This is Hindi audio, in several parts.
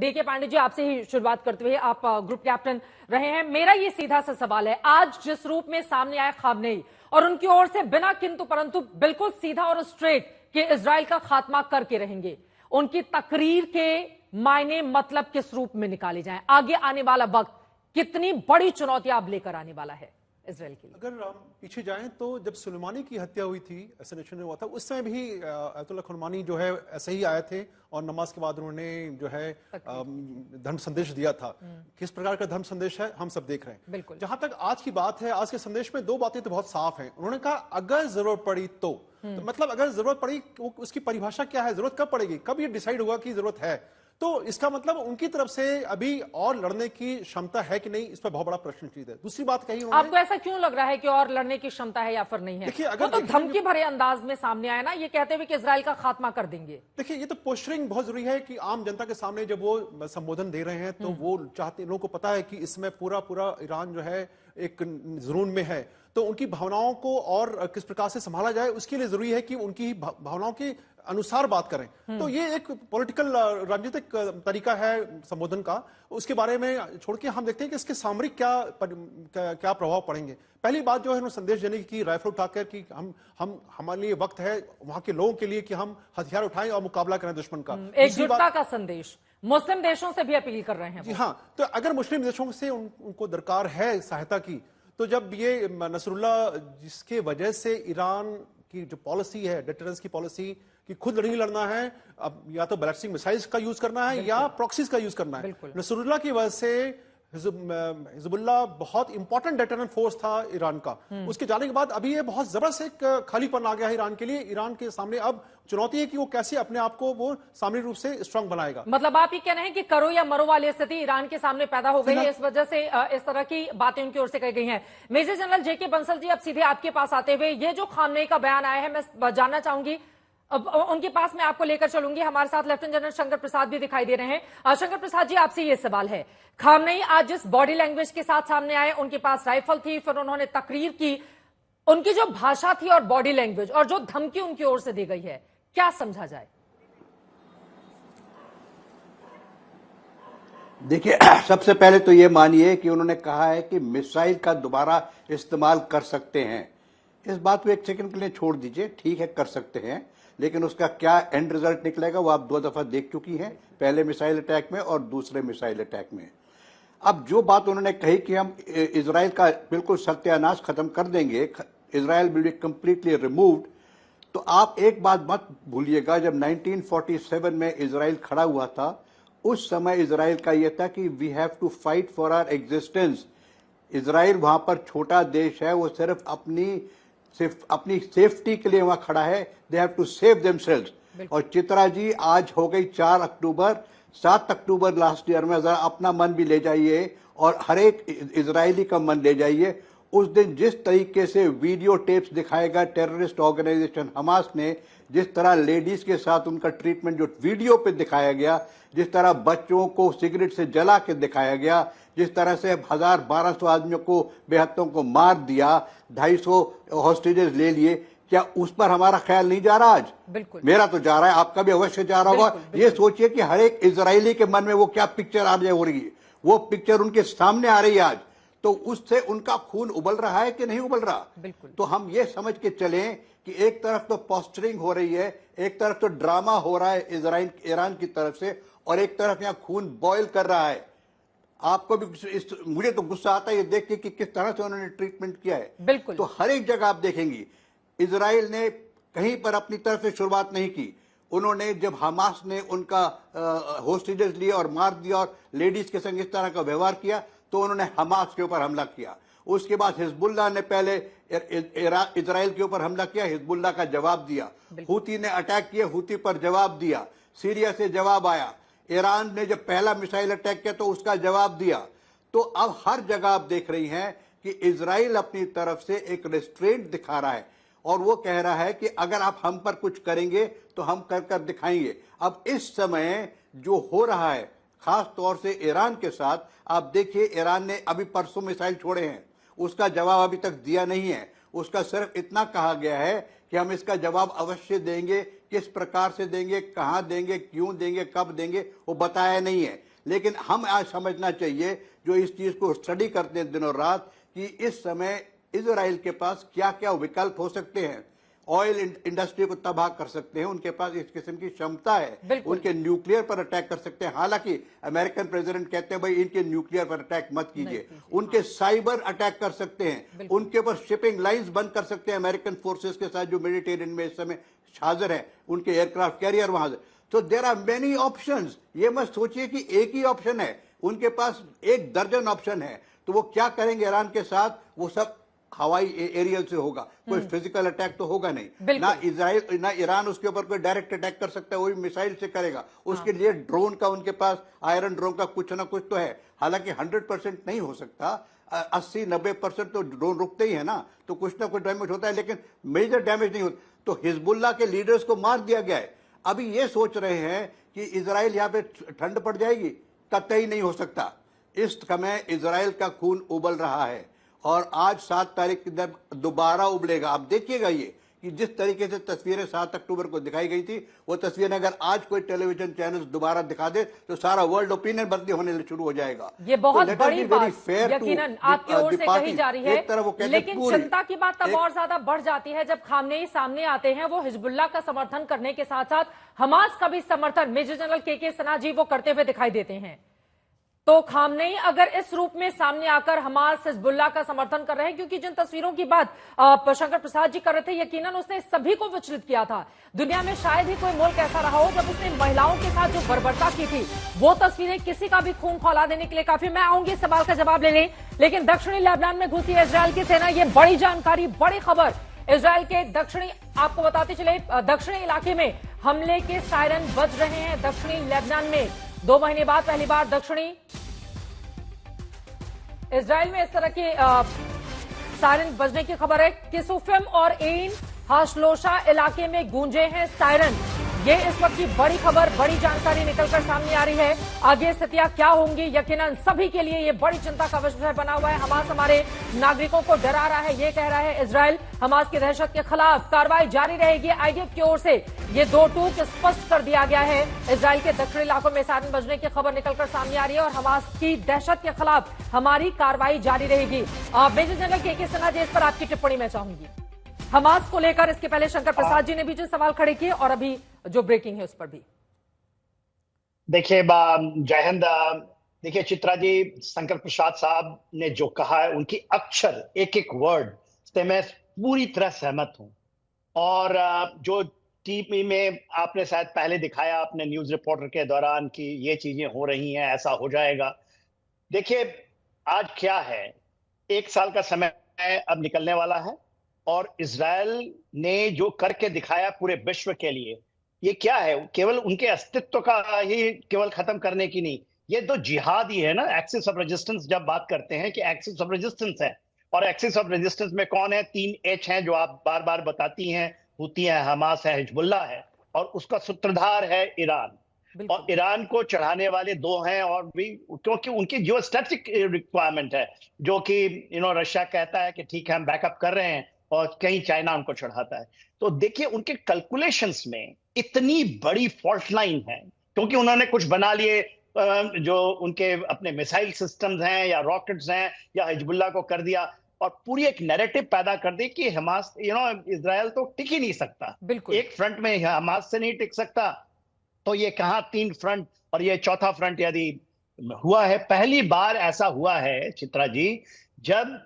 डीके पांडे जी, आपसे ही शुरुआत करते हुए, आप ग्रुप कैप्टन रहे हैं। मेरा ये सीधा सा सवाल है, आज जिस रूप में सामने आया खामनेई और उनकी ओर से बिना किंतु परंतु बिल्कुल सीधा और स्ट्रेट कि इजराइल का खात्मा करके रहेंगे, उनकी तकरीर के मायने मतलब किस रूप में निकाले जाएं? आगे आने वाला वक्त कितनी बड़ी चुनौती आप लेकर आने वाला है इजराइल के लिए? अगर हम पीछे जाएं तो जब सुलेमानी की हत्या हुई थी, असैसिनेशन हुआ था, उस समय भी अयतुल्लाह खुमैनी जो है ऐसे ही आए थे और नमाज के बाद उन्होंने जो है धर्म संदेश दिया था। किस प्रकार का धर्म संदेश है हम सब देख रहे हैं। बिल्कुल। जहां तक आज की बात है, आज के संदेश में दो बातें तो बहुत साफ हैं। उन्होंने कहा अगर जरूरत पड़ी तो मतलब अगर जरूरत पड़ी, उसकी परिभाषा क्या है? जरूरत कब पड़ेगी, कब ये डिसाइड होगा कि जरूरत है? तो इसका मतलब उनकी तरफ से अभी और लड़ने की क्षमता है कि नहीं, इस पर बहुत बड़ा प्रश्न चिन्ह है। दूसरी बात कही उन्होंने, आपको ऐसा क्यों लग रहा है कि और लड़ने की क्षमता है या फिर नहीं है? देखिए, अगर वो तो धमकी भरे अंदाज में सामने आया ना, ये कहते हुए कि इजराइल का खात्मा कर देंगे। देखिए, ये तो पोस्टरिंग बहुत जरूरी है कि आम जनता के सामने जब वो संबोधन दे रहे हैं तो वो चाहते, लोगों को पता है कि इसमें पूरा ईरान जो है एक जुनून में है, तो उनकी भावनाओं को और किस प्रकार से संभाला जाए, उसके लिए जरूरी है कि उनकी भावनाओं के अनुसार बात करें। तो ये एक पॉलिटिकल राजनीतिक तरीका है संबोधन का। उसके बारे में छोड़ के हम देखते हैं कि इसके सामरिक क्या प्रभाव पड़ेंगे। पहली बात जो है उन्होंने संदेश देने की, राइफल उठाकर कि हम हमारे लिए वक्त है वहां के लोगों के लिए कि हम हथियार उठाएं और मुकाबला करें दुश्मन का। एकजुटता का संदेश मुस्लिम देशों से भी अपील कर रहे हैं। जी हाँ, तो अगर मुस्लिम देशों से उनको दरकार है सहायता की, तो जब ये नसरुल्लाह जिसके वजह से ईरान की जो पॉलिसी है, डिटरेंस की पॉलिसी कि खुद नहीं लड़ना है, अब या तो बैलिस्टिक मिसाइल्स का यूज करना है या प्रॉक्सीज का यूज करना है। नसरुल्लाह की वजह से हिजबुल्लाह बहुत इंपॉर्टेंट डेटरेंट फोर्स था ईरान का। उसके जाने के बाद अभी ये बहुत जबरदस्त एक खालीपन आ गया है ईरान के लिए। ईरान के सामने अब चुनौती है कि वो कैसे अपने आप को वो सामरिक रूप से स्ट्रांग बनाएगा। मतलब आप ये कह रहे हैं कि करो या मरो वाली स्थिति ईरान के सामने पैदा हो गई है, इस वजह से इस तरह की बातें उनकी ओर से कही गई हैं। मेजर जनरल जेके बंसल जी, अब सीधे आपके पास आते हुए, ये जो खामनेई का बयान आया है, मैं जानना चाहूंगी, अब उनके पास मैं आपको लेकर चलूंगी। हमारे साथ लेफ्टिनेंट जनरल शंकर प्रसाद भी दिखाई दे रहे हैं। शंकर प्रसाद जी, आपसे ये सवाल है, खामनेई आज जिस बॉडी लैंग्वेज के साथ सामने आए, उनके पास राइफल थी, फिर उन्होंने तकरीर की, उनकी जो भाषा थी और बॉडी लैंग्वेज और जो धमकी उनकी ओर से दी गई है, क्या समझा जाए? देखिए, सबसे पहले तो ये मानिए कि उन्होंने कहा है कि मिसाइल का दोबारा इस्तेमाल कर सकते हैं। इस बात को एक सेकंड के लिए छोड़ दीजिए, ठीक है कर सकते हैं, लेकिन उसका क्या एंड रिजल्ट निकलेगा वो आप 2 दफा देख चुकी हैं, पहले मिसाइल अटैक में और दूसरे मिसाइल अटैक में। अब जो बात उन्होंने कही कि हम इजराइल का बिल्कुल सत्यानाश खत्म कर देंगे, Israel will be completely removed, तो आप एक बात मत भूलिएगा, जब 1947 में इजराइल खड़ा हुआ था, उस समय इजराइल का यह था कि we have to fight for our existence. Israel वहां पर छोटा देश है, वो सिर्फ अपनी सेफ्टी के लिए वहां खड़ा है। They have to save themselves. और चित्रा जी, आज हो गई 4 अक्टूबर, 7 अक्टूबर लास्ट ईयर में जरा अपना मन भी ले जाइए और हर एक इजरायली का मन ले जाइए। उस दिन जिस तरीके से वीडियो टेप्स दिखाएगा टेररिस्ट ऑर्गेनाइजेशन हमास ने, जिस तरह लेडीज के साथ उनका ट्रीटमेंट जो वीडियो पे दिखाया गया, जिस तरह बच्चों को सिगरेट से जला के दिखाया गया, जिस तरह से 1200 आदमियों को, बेहत्तों को मार दिया, 250 हॉस्टेजेस ले लिए, क्या उस पर हमारा ख्याल नहीं जा रहा आज? बिल्कुल, मेरा तो जा रहा है, आपका भी अवश्य जा रहा होगा। ये सोचिए कि हर एक इजरायली के मन में वो क्या पिक्चर आ हो रही है, वो पिक्चर उनके सामने आ रही है आज, तो उससे उनका खून उबल रहा है कि नहीं उबल रहा? बिल्कुल। तो हम ये समझ के चलें कि एक तरफ तो पोस्टरिंग हो रही है, एक तरफ तो ड्रामा हो रहा है ईरान की तरफ से, और एक तरफ यहां खून बॉयल कर रहा है। आपको भी मुझे तो गुस्सा आता है ये देख के कि किस तरह से उन्होंने ट्रीटमेंट किया है। बिल्कुल। तो हर एक जगह आप देखेंगी, इजराइल ने कहीं पर अपनी तरफ से शुरुआत नहीं की। उन्होंने जब हमास ने उनका होस्टेजेस लिए और मार दिया और लेडीज के संग इस तरह का व्यवहार किया, तो उन्होंने हमास के ऊपर हमला किया। उसके बाद हिजबुल्लाह ने पहले इजराइल के ऊपर हमला किया, हिजबुल्लाह का जवाब दिया। हूती ने अटैक किया, हूती पर जवाब दिया। सीरिया से जवाब आया। ईरान ने जब पहला मिसाइल अटैक किया तो उसका जवाब दिया। तो अब हर जगह आप देख रही हैं कि इजराइल अपनी तरफ से एक रेस्ट्रेंट दिखा रहा है और वो कह रहा है कि अगर आप हम पर कुछ करेंगे तो हम कर कर दिखाएंगे। अब इस समय जो हो रहा है खास तौर से ईरान के साथ, आप देखिए ईरान ने अभी परसों मिसाइल छोड़े हैं, उसका जवाब अभी तक दिया नहीं है। उसका सिर्फ इतना कहा गया है कि हम इसका जवाब अवश्य देंगे, किस प्रकार से देंगे, कहां देंगे, क्यों देंगे, कब देंगे, वो बताया नहीं है। लेकिन हम आज समझना चाहिए जो इस चीज को स्टडी करते हैं दिनों रात कि इस समय इजराइल के पास क्या क्या विकल्प हो सकते हैं। ऑयल इंडस्ट्री को तबाह कर सकते हैं, उनके पास इस किस्म की क्षमता है, उनके न्यूक्लियर पर अटैक कर सकते हैं। हालांकि अमेरिकन प्रेसिडेंट कहते हैं भाई इनके न्यूक्लियर पर अटैक मत कीजिए, उनके साइबर अटैक कर सकते हैं, उनके ऊपर शिपिंग लाइंस बंद कर सकते हैं अमेरिकन फोर्सेस के साथ जो मेडिटेरियन में इस समय हाजिर है, उनके एयरक्राफ्ट कैरियर वहां। तो देयर आर मेनी ऑप्शंस। ये मत सोचिए कि एक ही ऑप्शन है, उनके पास एक दर्जन ऑप्शन है। तो वो क्या करेंगे ईरान के साथ, वो सब हवाई एरियल से होगा, कोई फिजिकल अटैक तो होगा नहीं। ना इजराइल ना ईरान उसके ऊपर कोई डायरेक्ट अटैक कर सकता है, वो भी मिसाइल से करेगा। उसके लिए ड्रोन का उनके पास आयरन ड्रोन का कुछ ना कुछ तो है। हालांकि 100% नहीं हो सकता, 80-90% तो ड्रोन रुकते ही है ना, तो कुछ ना कुछ डैमेज होता है, लेकिन मेजर डैमेज नहीं होता। तो हिजबुल्लाह के लीडर्स को मार दिया गया है। अभी ये सोच रहे हैं कि इजराइल यहां पे ठंड पड़ जाएगी, कतई नहीं हो सकता। इस समय इजराइल का खून उबल रहा है और आज 7 तारीख के दिन दोबारा उबलेगा। आप देखिएगा ये कि जिस तरीके से तस्वीरें 7 अक्टूबर को दिखाई गई थी, वो तस्वीरें अगर आज कोई टेलीविजन चैनल दोबारा दिखा दे तो सारा वर्ल्ड ओपिनियन बदली होने शुरू हो जाएगा। ये बहुत तो बड़ी बात यकीनन आपकी ओर से कही जा रही है, लेकिन चिंता की बात तब और ज्यादा बढ़ जाती है जब खामनेई सामने आते हैं। वो हिजबुल्लाह का समर्थन करने के साथ साथ हमास का भी समर्थन मेजर जनरल के सना जी वो करते हुए दिखाई देते हैं। तो खामनेई अगर इस रूप में सामने आकर हमास हिजबुल्लाह का समर्थन कर रहे हैं, क्योंकि जिन तस्वीरों की बात शंकर प्रसाद जी कर रहे थे, यकीनन उसने सभी को विचलित किया था। दुनिया में शायद ही कोई मुल्क ऐसा रहा हो जब उसने महिलाओं के साथ जो बर्बरता की थी, वो तस्वीरें किसी का भी खून खौला देने के लिए काफी। मैं आऊंगी सवाल का जवाब लेने, लेकिन दक्षिणी लेबनान में घुसी है इजरायल की सेना। ये बड़ी जानकारी, बड़ी खबर। इजरायल के दक्षिणी, आपको बताते चले, दक्षिणी इलाके में हमले के सायरन बज रहे हैं दक्षिणी लेबनान में। 2 महीने बाद पहली बार दक्षिणी इजराइल में इस तरह के सायरन बजने की खबर है। किसुफिम और एन हाशलोशा इलाके में गूंजे हैं सायरन। ये इस वक्त की बड़ी खबर, बड़ी जानकारी निकलकर सामने आ रही है। आगे स्थितियां क्या होंगी, यकीनन सभी के लिए ये बड़ी चिंता का विषय बना हुआ है। हमास हमारे नागरिकों को डरा रहा है, ये कह रहा है इजराइल। हमास की दहशत के खिलाफ कार्रवाई जारी रहेगी। आईडीएफ की ओर से ये 2 टूक स्पष्ट कर दिया गया है। इजराइल के दक्षिणी इलाकों में सायरन बजने की खबर निकलकर सामने आ रही है और हमास की दहशत के खिलाफ हमारी कार्रवाई जारी रहेगी। मेजर जनरल के सना जी, इस पर आपकी टिप्पणी मैं चाहूंगी। हमास को लेकर इसके पहले शंकर प्रसाद जी ने भी जो सवाल खड़े किए और अभी जो ब्रेकिंग है उस पर भी। देखिए जय हिंद। देखिए चित्रा जी, शंकर प्रसाद साहब ने जो कहा है, उनकी अक्षर एक एक वर्ड से मैं पूरी तरह सहमत हूं। और जो टीवी में आपने शायद पहले दिखाया अपने न्यूज रिपोर्टर के दौरान कि ये चीजें हो रही हैं, ऐसा हो जाएगा। देखिए आज क्या है, 1 साल का समय अब निकलने वाला है और इजराइल ने जो करके दिखाया पूरे विश्व के लिए, ये क्या है, केवल उनके अस्तित्व का ही केवल खत्म करने की नहीं, ये तो जिहाद ही है ना। एक्सिस ऑफ रेजिस्टेंस, जब बात करते हैं कि एक्सिस ऑफ रेजिस्टेंस है, और एक्सिस ऑफ रेजिस्टेंस में कौन है, 3 H हैं जो आप बार बार बताती हैं, हुती है, हमास है, हिजबुल्लाह है, और उसका सूत्रधार है ईरान। और ईरान को चढ़ाने वाले 2 हैं और भी, क्योंकि उनकी जो स्ट्रेटेजिक रिक्वायरमेंट है, जो कि रशिया कहता है कि ठीक है हम बैकअप कर रहे हैं, और कहीं चाइना उनको चढ़ाता है। तो देखिए उनके कैलकुलेशंस में इतनी बड़ी फॉल्ट लाइन है, क्योंकि उन्होंने कुछ बना लिए जो उनके अपने मिसाइल सिस्टम्स हैं या रॉकेट्स हैं, या हिजबुल्लाह को कर दिया, और पूरी एक नैरेटिव पैदा कर दी कि हमास इजराइल तो टिक ही नहीं सकता, एक फ्रंट में हमास से नहीं टिक सकता, तो ये कहां 3 फ्रंट, और ये 4था फ्रंट यदि हुआ है। पहली बार ऐसा हुआ है चित्रा जी, जब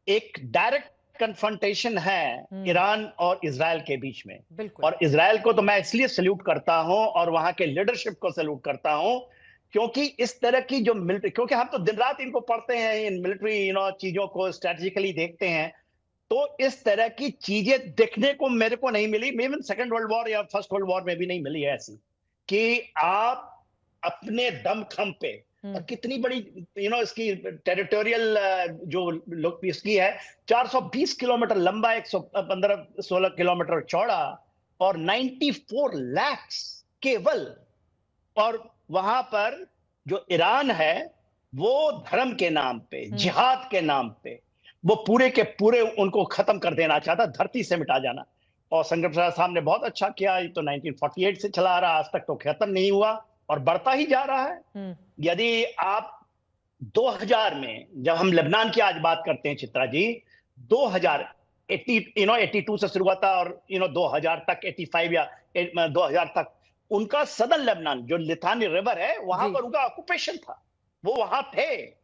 एक डायरेक्ट कन्फ्रंटेशन है ईरान और इजराइल के बीच में। और इजराइल को तो मैं इसलिए सल्यूट करता हूं और वहां के लीडरशिप को सल्यूट करता हूं, क्योंकि इस तरह की जो मिलिट्री, क्योंकि हम तो दिन रात इनको पढ़ते हैं, इन मिलिट्री चीजों को स्ट्रेटेजिकली देखते हैं, तो इस तरह की चीजें देखने को मेरे को नहीं मिली। इवन सेकेंड वर्ल्ड वॉर या फर्स्ट वर्ल्ड वॉर में भी नहीं मिली है ऐसी, कि आप अपने दमखम पे, और कितनी बड़ी इसकी टेरिटोरियल जो इसकी है, 420 किलोमीटर लंबा, 115-16 किलोमीटर चौड़ा, और 94 लाख केवल। और वहां पर जो ईरान है वो धर्म के नाम पे, जिहाद के नाम पे, वो पूरे के पूरे उनको खत्म कर देना चाहता, धरती से मिटा जाना। और शंकर प्रसाद साहब ने बहुत अच्छा किया, ये तो 1948 से चला आ रहा, आज तक तो खत्म नहीं हुआ। और बढ़ता ही जा रहा है। यदि आप 2000 में, जब हम लेबनान की आज बात करते हैं चित्रा जी, 82 से शुरू हुआ था और 2000 तक, 85 या 2000 तक उनका सदर्न लेबनान जो लिथानी रिवर है वहां पर उनका ऑक्यूपेशन था, वो वहां थे।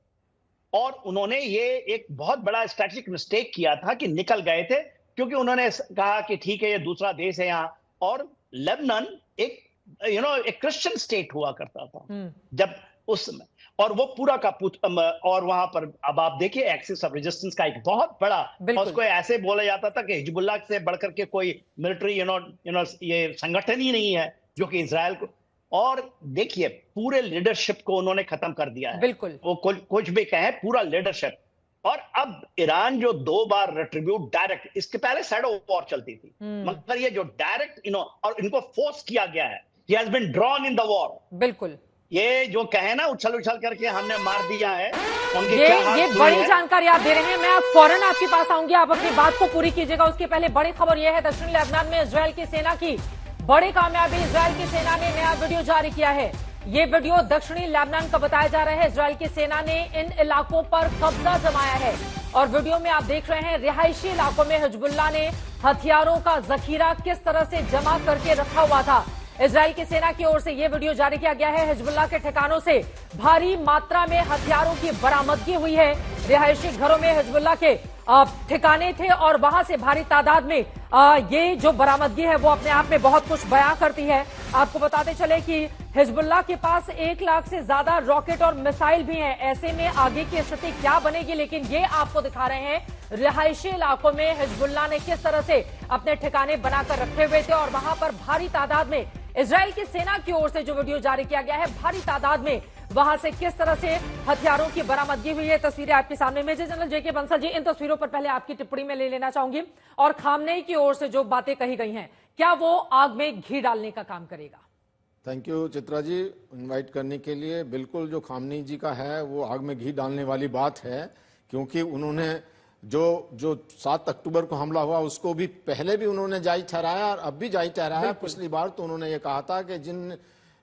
और उन्होंने ये एक बहुत बड़ा स्ट्रेटेजिक मिस्टेक किया था कि निकल गए थे, क्योंकि उन्होंने कहा कि ठीक है ये दूसरा देश है यहाँ, और लेबनान एक एक क्रिश्चियन स्टेट हुआ करता था जब उस समय, और वो पूरा का और वहां पर अब आप देखिए एक्सिस ऑफ रेजिस्टेंस का एक बहुत बड़ा, और उसको ऐसे बोला जाता था कि हिजबुल्लाह से बढ़कर के कोई मिलिट्री ये संगठन ही नहीं है जो कि इजराइल को, और देखिए पूरे लीडरशिप को उन्होंने खत्म कर दिया है। बिल्कुल, वो कुछ भी कहे, पूरा लीडरशिप। और अब ईरान जो 2 बार रेट्रीब्यूट डायरेक्ट, इसके पहले शैडो वॉर चलती थी, मगर ये जो डायरेक्ट और इनको फोर्स किया गया है, he has been drawn in the war. बिल्कुल, ये जो कहे ना उछल उछल करके हमने मार दिया है, उनके ये बड़ी जानकारी आप दे रहे हैं। मैं आप फौरन आपके पास आऊंगी, आप अपनी बात को पूरी कीजिएगा। उसके पहले बड़ी खबर यह है, दक्षिणी लेबनान में इजरायल की सेना की बड़ी कामयाबी। इजरायल की सेना ने नया वीडियो जारी किया है। ये वीडियो दक्षिणी लेबनान का बताया जा रहा है। इजरायल की सेना ने इन इलाकों पर कब्जा जमाया है और वीडियो में आप देख रहे हैं रिहायशी इलाकों में हिजबुल्लाह ने हथियारों का जखीरा किस तरह से जमा करके रखा हुआ था। इजरायल की सेना की ओर से यह वीडियो जारी किया गया है। हिजबुल्लाह के ठिकानों से भारी मात्रा में हथियारों की बरामदगी हुई है। रिहायशी घरों में हिजबुल्लाह के ठिकाने थे और वहां से भारी तादाद में ये जो बरामदगी है वो अपने आप में बहुत कुछ बयां करती है। आपको बताते चले कि हिजबुल्लाह के पास 1 लाख से ज्यादा रॉकेट और मिसाइल भी हैं। ऐसे में आगे की स्थिति क्या बनेगी, लेकिन ये आपको दिखा रहे हैं रिहायशी इलाकों में हिजबुल्लाह ने किस तरह से अपने ठिकाने बनाकर रखे हुए थे और वहां पर भारी तादाद में इजरायल की सेना की ओर से जो वीडियो जारी किया गया है, भारी तादाद में वहां से किस तरह से हथियारों की बरामदगी हुई है। तस्वीरें आपके सामने। मेजर जनरल जेके बंसल जी, इन तस्वीरों पर पहले आपकी टिप्पणी में ले लेना चाहूंगी। और खामनेई की ओर से जो बातें कही गई हैं, क्या वो आग में घी डालने का काम करेगा? Thank you Chitra ji invite करने के लिए। बिल्कुल जो खामनेई जी का है वो आग में घी डालने वाली बात है, क्योंकि उन्होंने जो 7 अक्टूबर को हमला हुआ उसको भी पहले भी उन्होंने जायज ठहराया और अब भी जायज ठहराया। पिछली बार तो उन्होंने ये कहा था कि जिन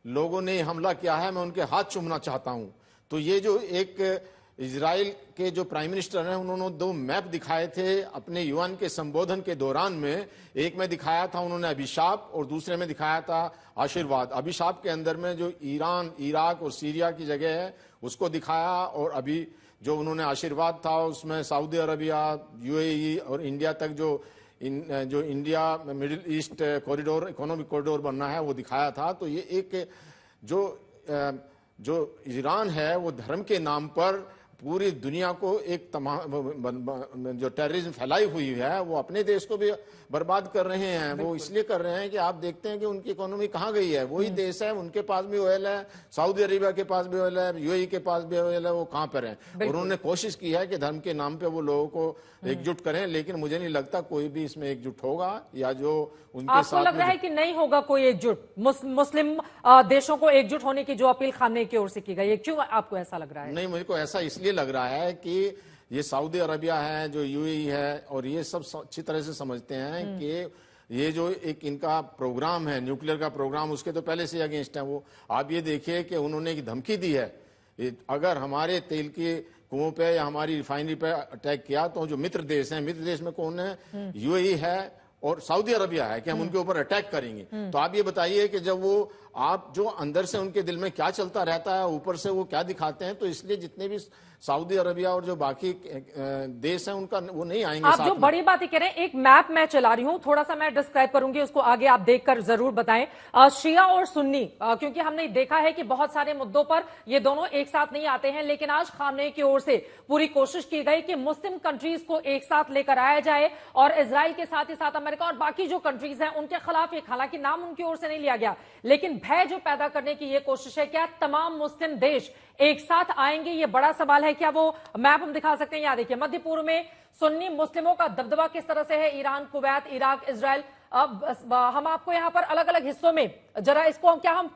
लोगों ने हमला किया है मैं उनके हाथ चूमना चाहता हूं। तो ये जो एक इजराइल के जो प्राइम मिनिस्टर हैं उन्होंने 2 मैप दिखाए थे अपने यूएन के संबोधन के दौरान में। एक में दिखाया था उन्होंने अभिशाप और दूसरे में दिखाया था आशीर्वाद। अभिशाप के अंदर में जो ईरान, इराक और सीरिया की जगह है उसको दिखाया, और अभी जो उन्होंने आशीर्वाद था उसमें सऊदी अरबिया, यूएई और इंडिया तक जो India middle east corridor, economic corridor बनना है वो दिखाया था। तो ये एक जो ईरान है वो धर्म के नाम पर पूरी दुनिया को एक जो टेररिज्म फैलाई हुई है वो अपने देश को भी बर्बाद कर रहे हैं। वो इसलिए कर रहे हैं कि आप देखते हैं कि उनकी इकोनॉमी कहाँ गई है। वही देश है, उनके पास भी ऑयल है, सऊदी अरेबिया के पास भी ऑयल है, यूएई के पास भी ऑयल है, वो कहाँ पर हैं। उन्होंने कोशिश की है कि धर्म के नाम पे वो लोगों को एकजुट करें, लेकिन मुझे नहीं लगता कोई भी इसमें एकजुट होगा, या जो उनके आपको साथ लग रहा है कि नहीं होगा कोई एकजुट? मुस्लिम देशों को एकजुट होने की जो अपील खामनेई की ओर से की गई है, क्यों आपको ऐसा लग रहा है? नहीं, मुझे को ऐसा इसलिए लग रहा है कि ये सऊदी अरबिया है, जो यूएई है, और ये सब अच्छी तरह से समझते हैं कि ये जो एक इनका प्रोग्राम है, न्यूक्लियर का प्रोग्राम, उसके तो पहले से अगेंस्ट है वो। आप ये देखिए कि उन्होंने एक धमकी दी है, अगर हमारे तेल के कुओं पे या हमारी रिफाइनरी पे अटैक किया तो जो मित्र देश हैं, मित्र देश में कौन है? यूएई है और सऊदी अरबिया है, कि हम उनके ऊपर अटैक करेंगे। तो आप ये बताइए कि जब वो आप जो अंदर से उनके दिल में क्या चलता रहता है, ऊपर से वो क्या दिखाते हैं। तो इसलिए जितने भी सऊदी अरबिया और जो बाकी देश हैं उनका वो नहीं आएंगे। आप जो बड़ी बात कह रहे हैं, एक मैप मैं चला रही हूं, थोड़ा सा मैं डिस्क्राइब करूंगी, उसको आगे आप देखकर जरूर बताएं। शिया और सुन्नी, क्योंकि हमने देखा है कि बहुत सारे मुद्दों पर ये दोनों एक साथ नहीं आते हैं, लेकिन आज खामनेई की ओर से पूरी कोशिश की गई कि मुस्लिम कंट्रीज को एक साथ लेकर आया जाए और इजराइल के साथ ही साथ अमेरिका और बाकी जो कंट्रीज हैं उनके खिलाफ एक, हालांकि नाम उनकी ओर से नहीं लिया गया, लेकिन भय जो पैदा करने की ये कोशिश है। क्या तमाम मुस्लिम देश एक साथ आएंगे, ये बड़ा सवाल है। क्या वो मैप हम दिखा सकते हैं? यहां देखिए, मध्य पूर्व में सुन्नी मुस्लिमों का दबदबा किस तरह से है, ईरान, कुवैत, इराक, इजराइल। अब हम आपको यहां पर अलग अलग हिस्सों में जरा इसको क्या हम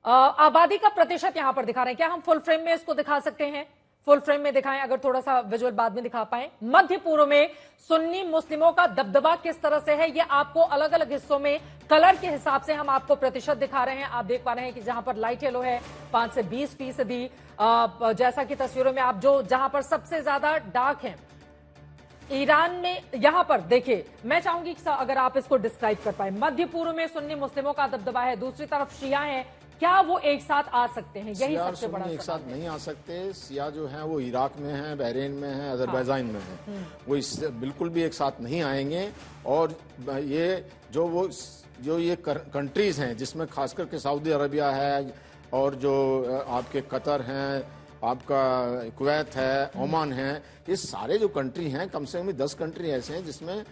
आबादी का प्रतिशत यहां पर दिखा रहे हैं, क्या हम फुल फ्रेम में इसको दिखा सकते हैं? फुल फ्रेम में दिखाएं, अगर थोड़ा सा विजुअल बाद में दिखा पाए। मध्य पूर्व में सुन्नी मुस्लिमों का दबदबा किस तरह से है, ये आपको अलग अलग हिस्सों में कलर के हिसाब से हम आपको प्रतिशत दिखा रहे हैं। आप देख पा रहे हैं कि जहां पर लाइट येलो है 5 से 20%, जैसा कि तस्वीरों में आप जहां पर सबसे ज्यादा डार्क है ईरान में, यहां पर देखिए, मैं चाहूंगी कि अगर आप इसको डिस्क्राइब कर पाए। मध्य पूर्व में सुन्नी मुस्लिमों का दबदबा है, दूसरी तरफ शिया है, क्या वो एक साथ आ सकते हैं? यही शिया और सबसे बड़ा सुन्नी एक सवाल साथ है। नहीं आ सकते। शिया जो है वो इराक में है, बहरीन में है, अजरबैजान में है, वो इससे बिल्कुल भी एक साथ नहीं आएंगे। और ये जो ये कंट्रीज हैं जिसमें खासकर के सऊदी अरबिया है और जो आपके कतर हैं, आपका कुवैत है, ओमान है, ये सारे जो कंट्री हैं, कम से कम 10 कंट्री ऐसे हैं जिसमें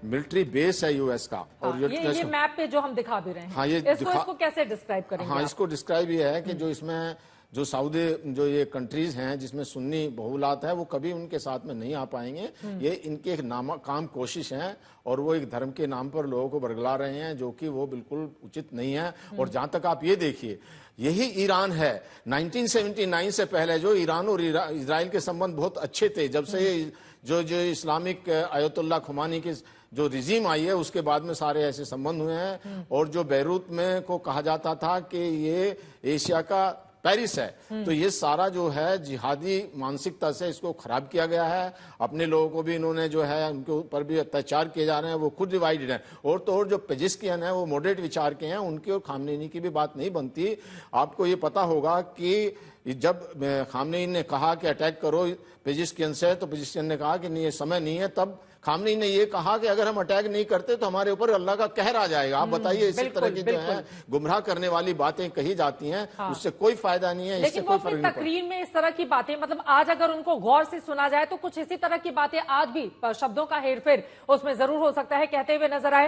मिलिट्री बेस है यूएस का। और ये मैप पे जो हम दिखा भी रहे हैं, हाँ, ये इसको कैसे डिस्क्राइब करेंगे? हाँ, इसको डिस्क्राइब ये है कि जो इसमें जो सऊदी जो ये कंट्रीज हैं जिसमें सुन्नी बहुलात है, वो कभी उनके साथ में नहीं आ पाएंगे। ये इनके एक नाकाम कोशिश है और वो एक धर्म के नाम पर लोगों को बरगला रहे हैं, जो कि वो बिल्कुल उचित नहीं है। और जहां तक आप ये देखिए, यही ईरान है 1979 से पहले जो ईरान और इजराइल के संबंध बहुत अच्छे थे। जब से जो इस्लामिक आयतुल्लाह खुमानी की जो रिजीम आई है, उसके बाद में सारे ऐसे संबंध हुए हैं। और जो बैरूत में को कहा जाता था कि ये एशिया का पेरिस है, तो ये सारा जो है जिहादी मानसिकता से इसको खराब किया गया है। अपने लोगों को भी इन्होंने जो है उनके ऊपर भी अत्याचार किए जा रहे हैं, वो खुद डिवाइडेड है। और तो और जो पेजिस्कियन है वो मॉडरेट विचार के हैं, उनकी और खामनेनी की भी बात नहीं बनती। आपको ये पता होगा कि जब खामनेई ने कहा कि अटैक करो पेजिस्कियन से, तो पेजिस्कियन ने कहा कि नहीं, ये समय नहीं है। तब खामनेई ने ये कहा कि अगर हम अटैक नहीं करते तो हमारे ऊपर अल्लाह का कहर आ जाएगा। आप बताइए, इसी तरह की जो है गुमराह करने वाली बातें कही जाती हैं, उससे कोई फायदा नहीं है। लेकिन वो अपनी तकरीर में इस तरह की बातें, मतलब आज अगर उनको गौर से सुना जाए तो कुछ इसी तरह की बातें आज भी शब्दों का हेरफेर उसमें जरूर हो सकता है कहते हुए नजर आए।